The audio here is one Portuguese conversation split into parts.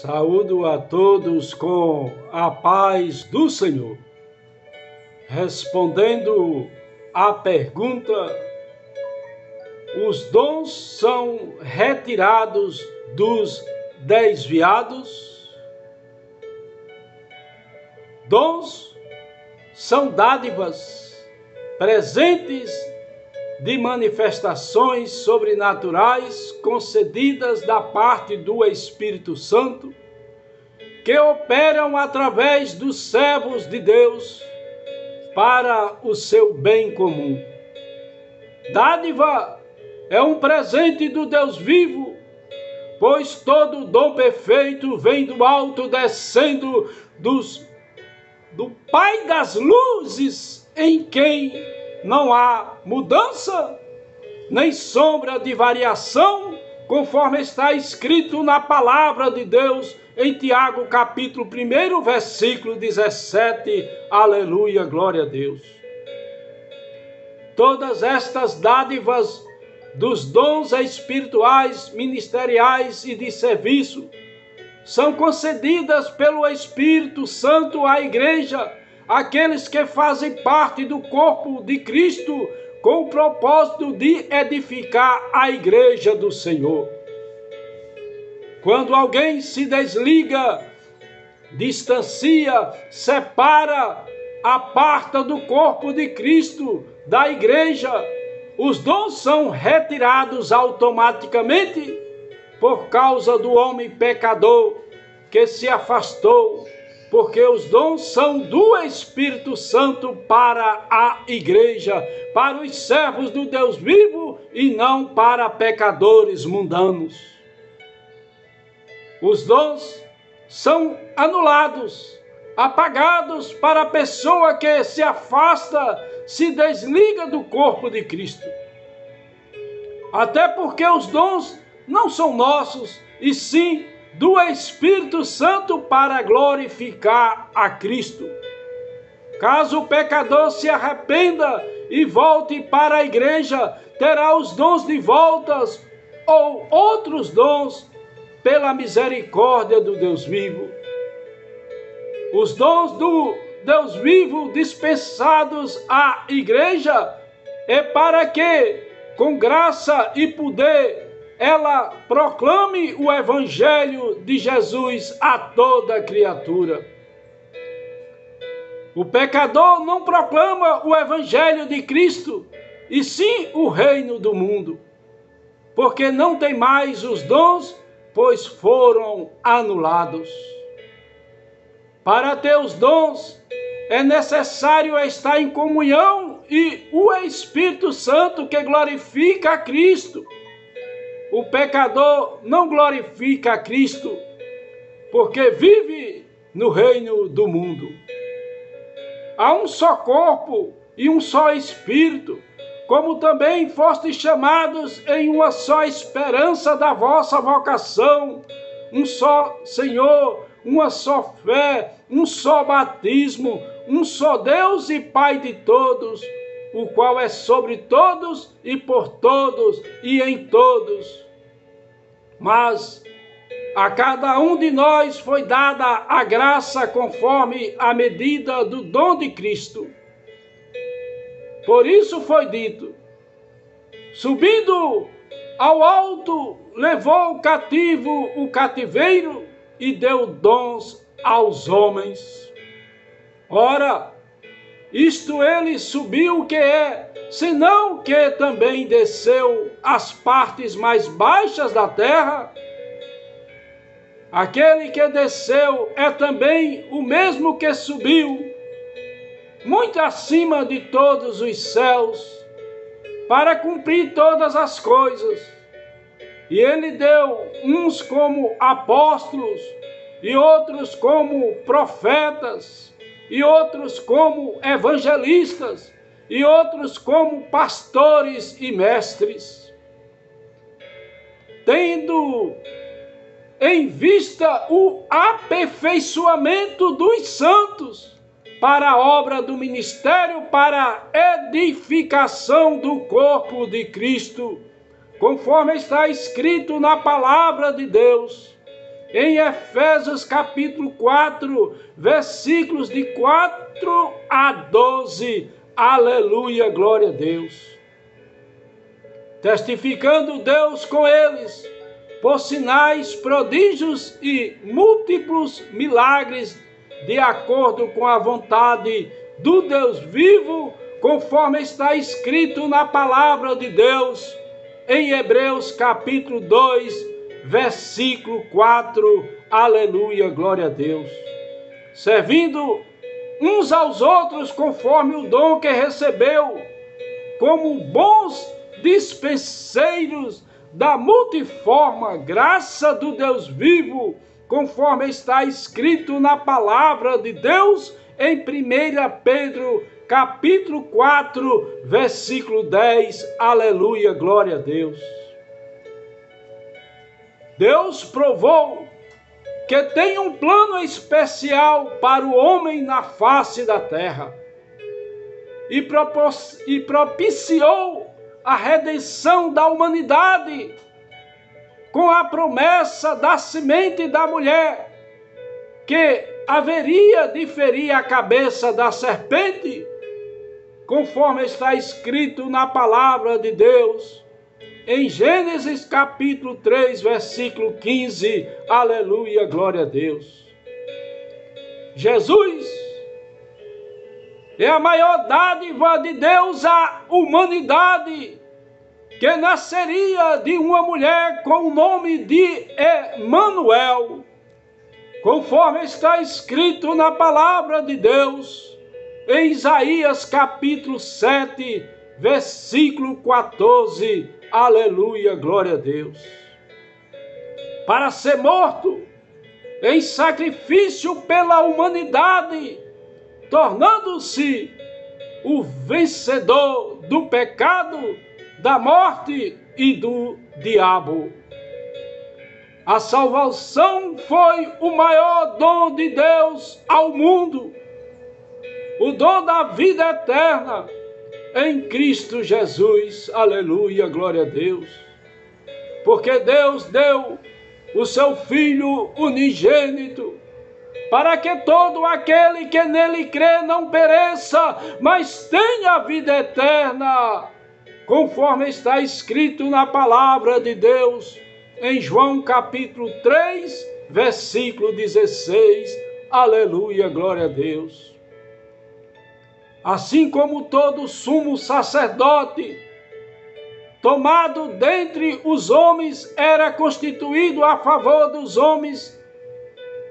Saúdo a todos com a paz do Senhor. Respondendo à pergunta, os dons são retirados dos desviados? Dons são dádivas, presentes de manifestações sobrenaturais concedidas da parte do Espírito Santo, que operam através dos servos de Deus para o seu bem comum. Dádiva é um presente do Deus vivo, pois todo dom perfeito vem do alto, descendo do Pai das luzes, em quem não há mudança, nem sombra de variação, conforme está escrito na palavra de Deus em Tiago, capítulo 1, versículo 17. Aleluia, glória a Deus. Todas estas dádivas dos dons espirituais, ministeriais e de serviço são concedidas pelo Espírito Santo à igreja, aqueles que fazem parte do corpo de Cristo, com o propósito de edificar a igreja do Senhor. Quando alguém se desliga, distancia, separa, aparta do corpo de Cristo, da igreja, os dons são retirados automaticamente por causa do homem pecador que se afastou, porque os dons são do Espírito Santo para a igreja, para os servos do Deus vivo e não para pecadores mundanos. Os dons são anulados, apagados para a pessoa que se afasta, se desliga do corpo de Cristo. Até porque os dons não são nossos, e sim do Espírito Santo para glorificar a Cristo. Caso o pecador se arrependa e volte para a igreja, terá os dons de voltas ou outros dons pela misericórdia do Deus vivo. Os dons do Deus vivo dispensados à igreja é para que, com graça e poder, ela proclame o Evangelho de Jesus a toda criatura. O pecador não proclama o Evangelho de Cristo, e sim o reino do mundo, porque não tem mais os dons, pois foram anulados. Para ter os dons, é necessário estar em comunhão e o Espírito Santo que glorifica a Cristo. O pecador não glorifica a Cristo, porque vive no reino do mundo. Há um só corpo e um só Espírito, como também fostes chamados em uma só esperança da vossa vocação, um só Senhor, uma só fé, um só batismo, um só Deus e Pai de todos, o qual é sobre todos e por todos e em todos. Mas a cada um de nós foi dada a graça conforme a medida do dom de Cristo. Por isso foi dito: subindo ao alto, levou cativo o cativeiro e deu dons aos homens. Ora, isto ele subiu que é, senão que também desceu às partes mais baixas da terra. Aquele que desceu é também o mesmo que subiu, muito acima de todos os céus, para cumprir todas as coisas. E ele deu uns como apóstolos, e outros como profetas, e outros como evangelistas, e outros como pastores e mestres, tendo em vista o aperfeiçoamento dos santos para a obra do ministério, para a edificação do corpo de Cristo, conforme está escrito na palavra de Deus. em Efésios capítulo 4, versículos de 4 a 12. Aleluia, glória a Deus. Testificando Deus com eles, por sinais, prodígios e múltiplos milagres, de acordo com a vontade do Deus vivo, conforme está escrito na palavra de Deus, em Hebreus capítulo 2, versículo 4. Aleluia, glória a Deus. Servindo uns aos outros conforme o dom que recebeu, como bons dispenseiros da multiforme graça do Deus vivo, conforme está escrito na palavra de Deus, em 1 Pedro, capítulo 4, versículo 10. Aleluia, glória a Deus. Deus provou que tem um plano especial para o homem na face da terra e propiciou a redenção da humanidade com a promessa da semente da mulher, que haveria de ferir a cabeça da serpente, conforme está escrito na palavra de Deus, em Gênesis capítulo 3, versículo 15. Aleluia, glória a Deus. Jesus é a maior dádiva de Deus à humanidade, que nasceria de uma mulher com o nome de Emanuel, conforme está escrito na palavra de Deus, em Isaías capítulo 7, versículo 14. Aleluia, glória a Deus. Para ser morto em sacrifício pela humanidade, tornando-se o vencedor do pecado, da morte e do diabo. A salvação foi o maior dom de Deus ao mundo, o dom da vida eterna em Cristo Jesus. Aleluia, glória a Deus. Porque Deus deu o seu Filho unigênito, para que todo aquele que nele crê não pereça, mas tenha a vida eterna, conforme está escrito na palavra de Deus, em João capítulo 3, versículo 16. Aleluia, glória a Deus. Assim como todo sumo sacerdote, tomado dentre os homens, era constituído a favor dos homens,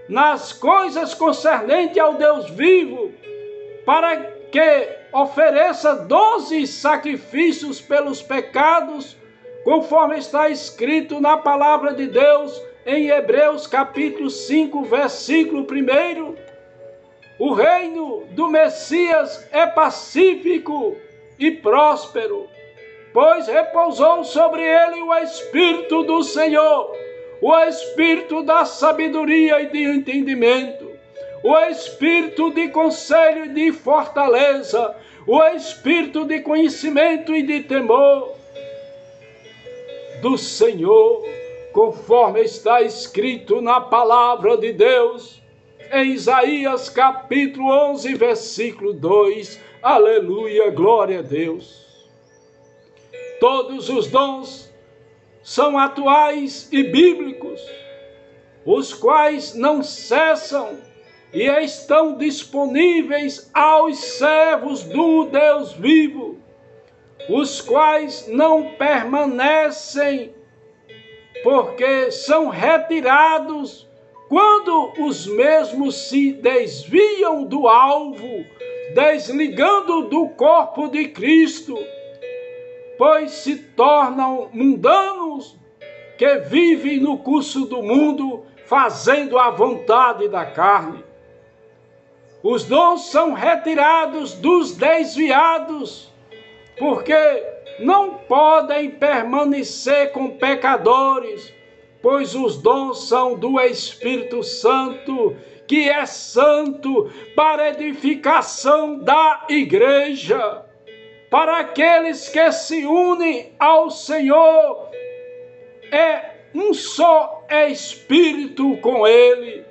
nas coisas concernentes ao Deus vivo, para que ofereça 12 sacrifícios pelos pecados, conforme está escrito na palavra de Deus, em Hebreus capítulo 5, versículo 1. O reino do Messias é pacífico e próspero, pois repousou sobre ele o Espírito do Senhor, o Espírito da sabedoria e de entendimento, o Espírito de conselho e de fortaleza, o Espírito de conhecimento e de temor do Senhor, conforme está escrito na palavra de Deus, em Isaías capítulo 11, versículo 2. Aleluia, glória a Deus. Todos os dons são atuais e bíblicos, os quais não cessam e estão disponíveis aos servos do Deus vivo, os quais não permanecem, porque são retirados quando os mesmos se desviam do alvo, desligando do corpo de Cristo, pois se tornam mundanos que vivem no curso do mundo, fazendo a vontade da carne. Os dons são retirados dos desviados, porque não podem permanecer com pecadores, pois os dons são do Espírito Santo, que é santo, para edificação da igreja, para aqueles que se unem ao Senhor. É um só Espírito com ele.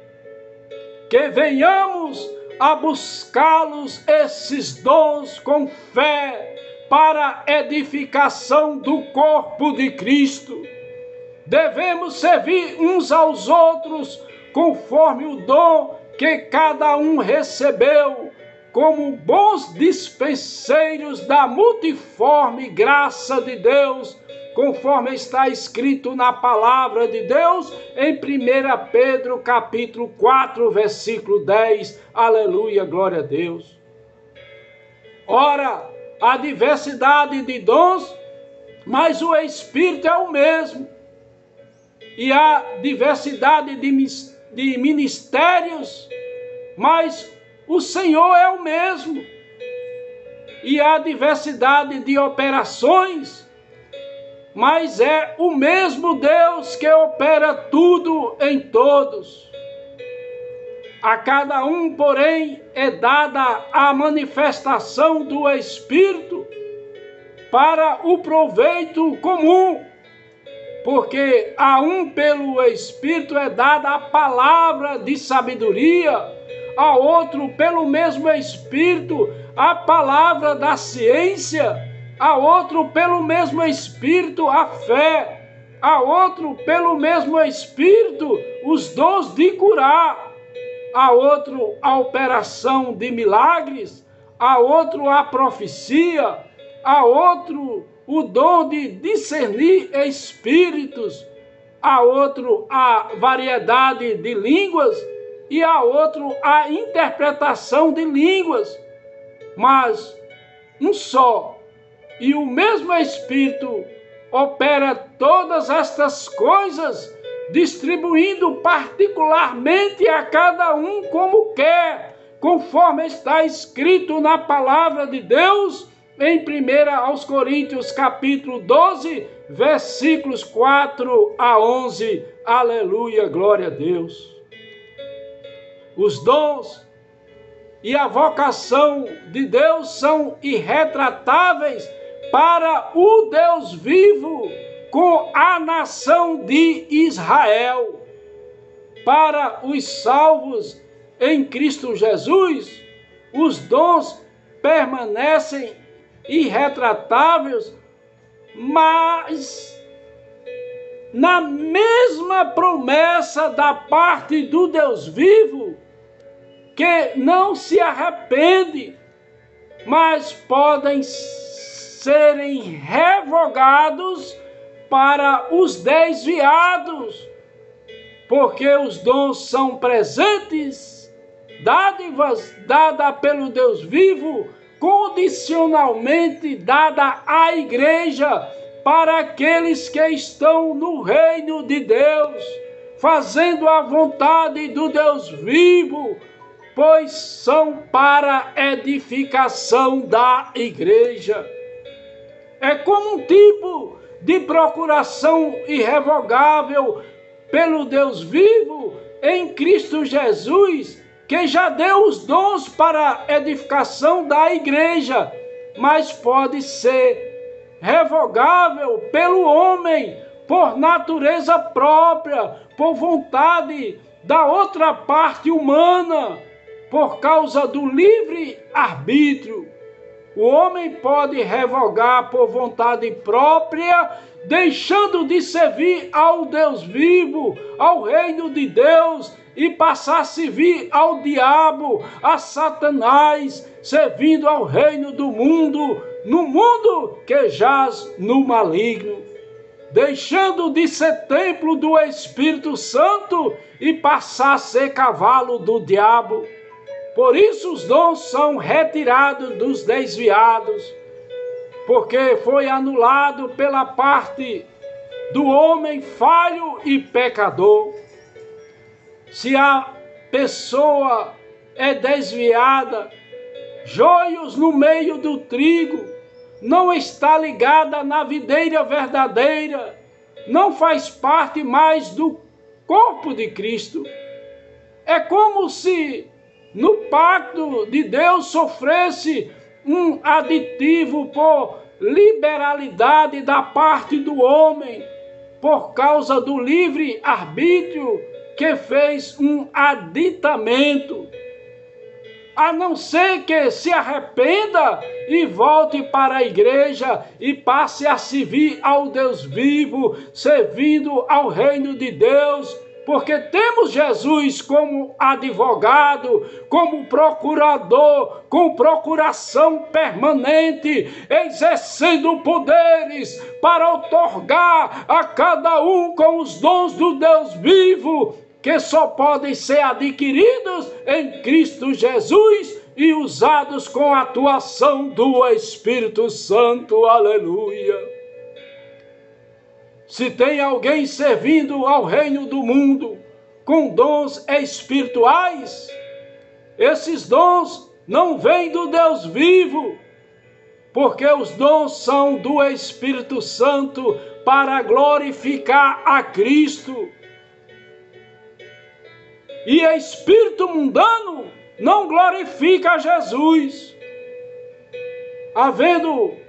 Que venhamos a buscá-los, esses dons, com fé, para a edificação do corpo de Cristo. Devemos servir uns aos outros conforme o dom que cada um recebeu, como bons dispenseiros da multiforme graça de Deus, conforme está escrito na palavra de Deus em 1 Pedro capítulo 4, versículo 10. Aleluia, glória a Deus. Ora, a diversidade de dons, mas o Espírito é o mesmo. E a diversidade de ministérios, mas o Senhor é o mesmo. E a diversidade de operações, mas é o mesmo Deus que opera tudo em todos. A cada um, porém, é dada a manifestação do Espírito para o proveito comum, porque a um pelo Espírito é dada a palavra de sabedoria, a outro pelo mesmo Espírito a palavra da ciência, a outro pelo mesmo Espírito a fé, a outro pelo mesmo Espírito os dons de curar, a outro a operação de milagres, a outro a profecia, a outro o dom de discernir espíritos, a outro a variedade de línguas e a outro a interpretação de línguas. Mas um só e o mesmo Espírito opera todas estas coisas, distribuindo particularmente a cada um como quer, conforme está escrito na palavra de Deus em 1 Coríntios capítulo 12, versículos 4 a 11. Aleluia, glória a Deus. Os dons e a vocação de Deus são irretratáveis para o Deus vivo com a nação de Israel. Para os salvos em Cristo Jesus, os dons permanecem irretratáveis, mas na mesma promessa da parte do Deus vivo, que não se arrepende, mas podem serem revogados para os desviados, porque os dons são presentes, dádivas dadas pelo Deus vivo, condicionalmente dada à igreja, para aqueles que estão no reino de Deus, fazendo a vontade do Deus vivo, pois são para edificação da igreja. É como um tipo de procuração irrevogável pelo Deus vivo em Cristo Jesus, que já deu os dons para a edificação da igreja, mas pode ser revogável pelo homem, por natureza própria, por vontade da outra parte humana, por causa do livre arbítrio. O homem pode revogar por vontade própria, deixando de servir ao Deus vivo, ao reino de Deus, e passar a servir ao diabo, a Satanás, servindo ao reino do mundo, no mundo que jaz no maligno, deixando de ser templo do Espírito Santo e passar a ser cavalo do diabo. Por isso os dons são retirados dos desviados, porque foi anulado pela parte do homem falho e pecador. Se a pessoa é desviada, joios no meio do trigo, não está ligada na videira verdadeira, não faz parte mais do corpo de Cristo. É como se no pacto de Deus sofresse um aditivo por liberalidade da parte do homem, por causa do livre arbítrio que fez um aditamento, a não ser que se arrependa e volte para a igreja e passe a servir ao Deus vivo, servindo ao reino de Deus, porque temos Jesus como advogado, como procurador, com procuração permanente, exercendo poderes para outorgar a cada um com os dons do Deus vivo, que só podem ser adquiridos em Cristo Jesus e usados com a atuação do Espírito Santo. Aleluia! Se tem alguém servindo ao reino do mundo com dons espirituais, esses dons não vêm do Deus vivo, porque os dons são do Espírito Santo para glorificar a Cristo. E espírito mundano não glorifica a Jesus. Havendo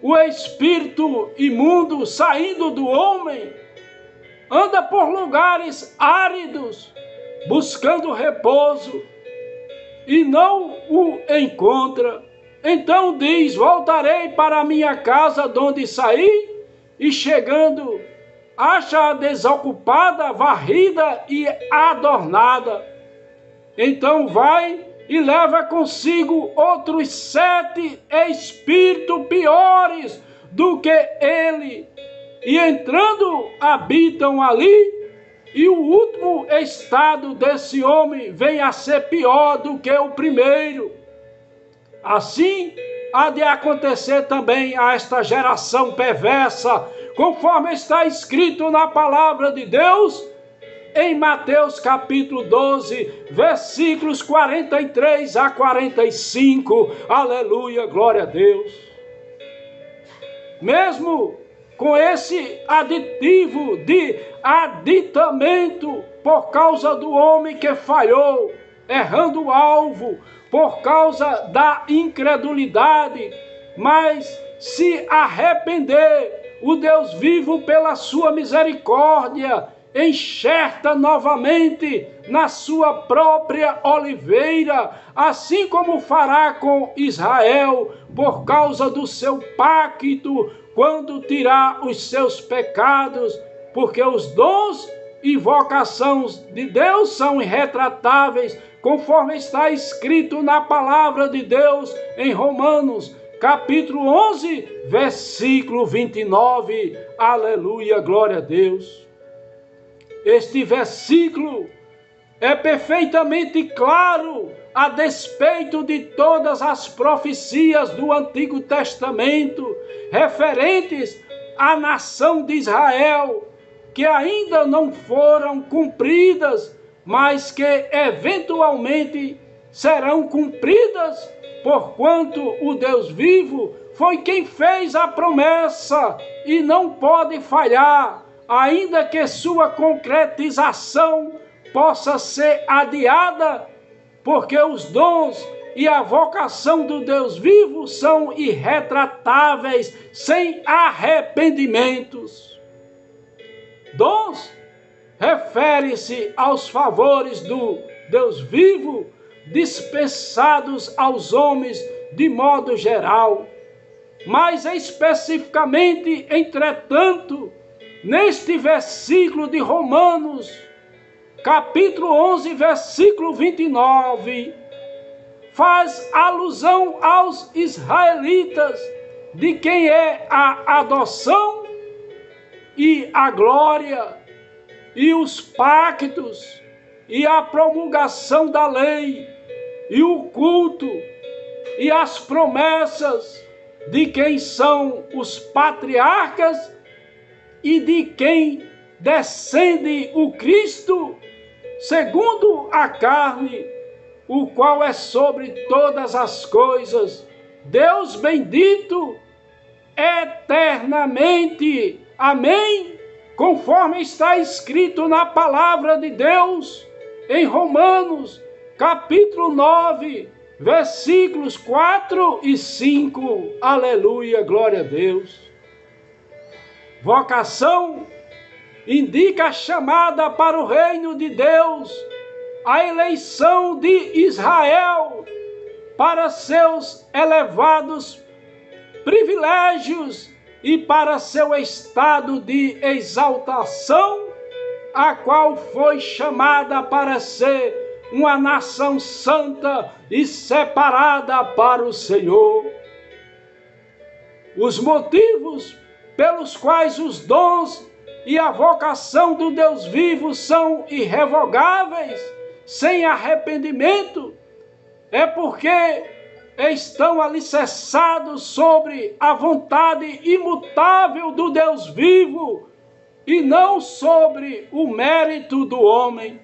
o espírito imundo saindo do homem, anda por lugares áridos, buscando repouso, e não o encontra. Então diz: voltarei para a minha casa de onde saí, e chegando, acha-a desocupada, varrida e adornada. Então vai e leva consigo outros 7 espíritos piores do que ele, e entrando habitam ali, e o último estado desse homem vem a ser pior do que o primeiro. Assim há de acontecer também a esta geração perversa, conforme está escrito na palavra de Deus, em Mateus capítulo 12, versículos 43 a 45. Aleluia, glória a Deus. Mesmo com esse aditivo de aditamento, por causa do homem que falhou, errando o alvo, por causa da incredulidade, mas se arrepender, o Deus vivo, pela sua misericórdia, enxerta novamente na sua própria oliveira, assim como fará com Israel, por causa do seu pacto, quando tirar os seus pecados, porque os dons e vocações de Deus são irretratáveis, conforme está escrito na palavra de Deus em Romanos, capítulo 11, versículo 29. Aleluia, glória a Deus. Este versículo é perfeitamente claro a despeito de todas as profecias do Antigo Testamento referentes à nação de Israel, que ainda não foram cumpridas, mas que eventualmente serão cumpridas, porquanto o Deus vivo foi quem fez a promessa e não pode falhar, ainda que sua concretização possa ser adiada, porque os dons e a vocação do Deus vivo são irretratáveis, sem arrependimentos. Dons refere-se aos favores do Deus vivo dispensados aos homens de modo geral, mas especificamente, entretanto, neste versículo de Romanos, capítulo 11, versículo 29, faz alusão aos israelitas, de quem é a adoção e a glória, e os pactos, e a promulgação da lei, e o culto, e as promessas, de quem são os patriarcas, e de quem descende o Cristo, segundo a carne, o qual é sobre todas as coisas, Deus bendito eternamente. Amém? Conforme está escrito na palavra de Deus, em Romanos, capítulo 9, versículos 4 e 5. Aleluia, glória a Deus. Vocação indica a chamada para o reino de Deus, a eleição de Israel para seus elevados privilégios e para seu estado de exaltação, a qual foi chamada para ser uma nação santa e separada para o Senhor. Os motivos pelos quais os dons e a vocação do Deus vivo são irrevogáveis, sem arrependimento, é porque estão alicerçados sobre a vontade imutável do Deus vivo e não sobre o mérito do homem.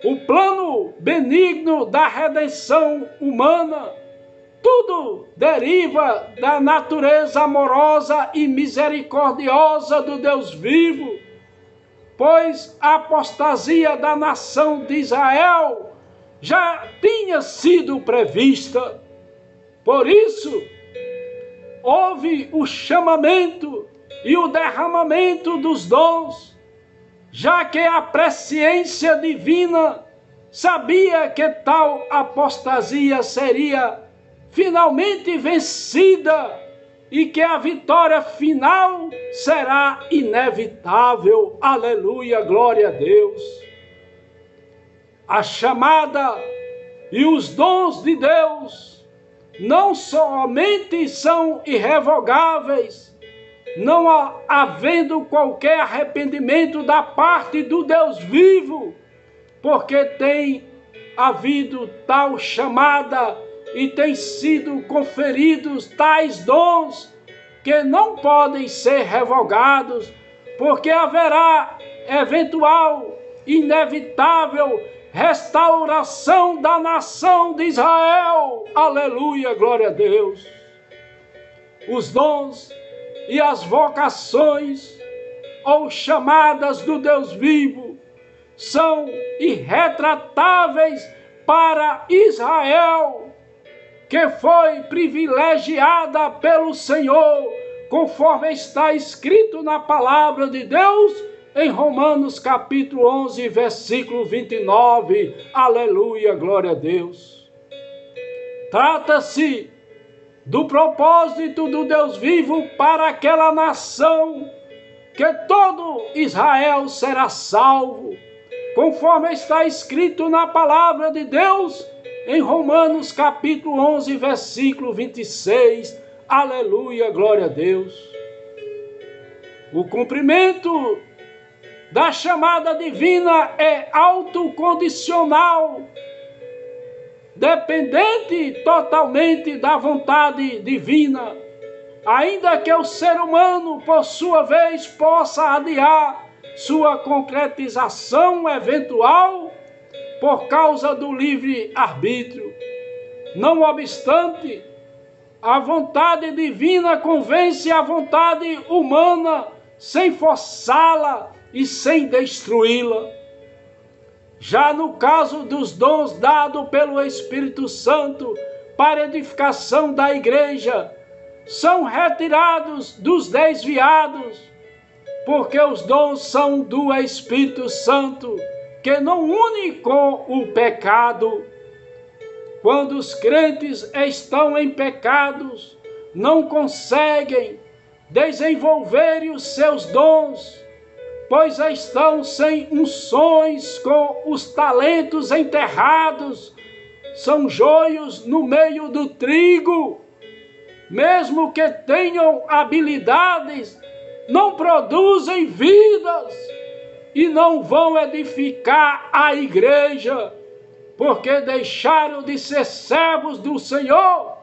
O plano benigno da redenção humana, tudo deriva da natureza amorosa e misericordiosa do Deus vivo, pois a apostasia da nação de Israel já tinha sido prevista. Por isso, houve o chamamento e o derramamento dos dons, já que a presciência divina sabia que tal apostasia seria finalmente vencida e que a vitória final será inevitável. Aleluia, glória a Deus. A chamada e os dons de Deus não somente são irrevogáveis, não havendo qualquer arrependimento da parte do Deus vivo, porque tem havido tal chamada e têm sido conferidos tais dons que não podem ser revogados, porque haverá eventual, inevitável restauração da nação de Israel. Aleluia, glória a Deus. Os dons e as vocações ou chamadas do Deus vivo são irretratáveis para Israel, que foi privilegiada pelo Senhor, conforme está escrito na palavra de Deus em Romanos capítulo 11, versículo 29. Aleluia, glória a Deus. Trata-se do propósito do Deus vivo para aquela nação, que todo Israel será salvo, conforme está escrito na palavra de Deus em Romanos capítulo 11, versículo 26. Aleluia, glória a Deus. O cumprimento da chamada divina é autocondicional, dependente totalmente da vontade divina, ainda que o ser humano, por sua vez, possa adiar sua concretização eventual por causa do livre-arbítrio. Não obstante, a vontade divina convence a vontade humana sem forçá-la e sem destruí-la. Já no caso dos dons dados pelo Espírito Santo para edificação da igreja, são retirados dos desviados, porque os dons são do Espírito Santo, que não une com o pecado. Quando os crentes estão em pecados, não conseguem desenvolver os seus dons, pois estão sem unções, com os talentos enterrados, são joios no meio do trigo. Mesmo que tenham habilidades, não produzem vidas e não vão edificar a igreja, porque deixaram de ser servos do Senhor,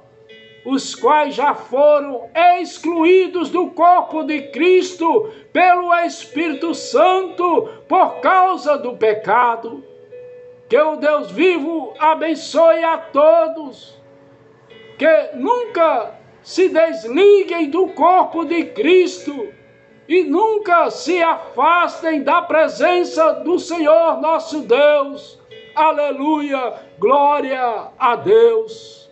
os quais já foram excluídos do corpo de Cristo pelo Espírito Santo por causa do pecado. Que o Deus vivo abençoe a todos, que nunca se desliguem do corpo de Cristo e nunca se afastem da presença do Senhor nosso Deus. Aleluia, glória a Deus.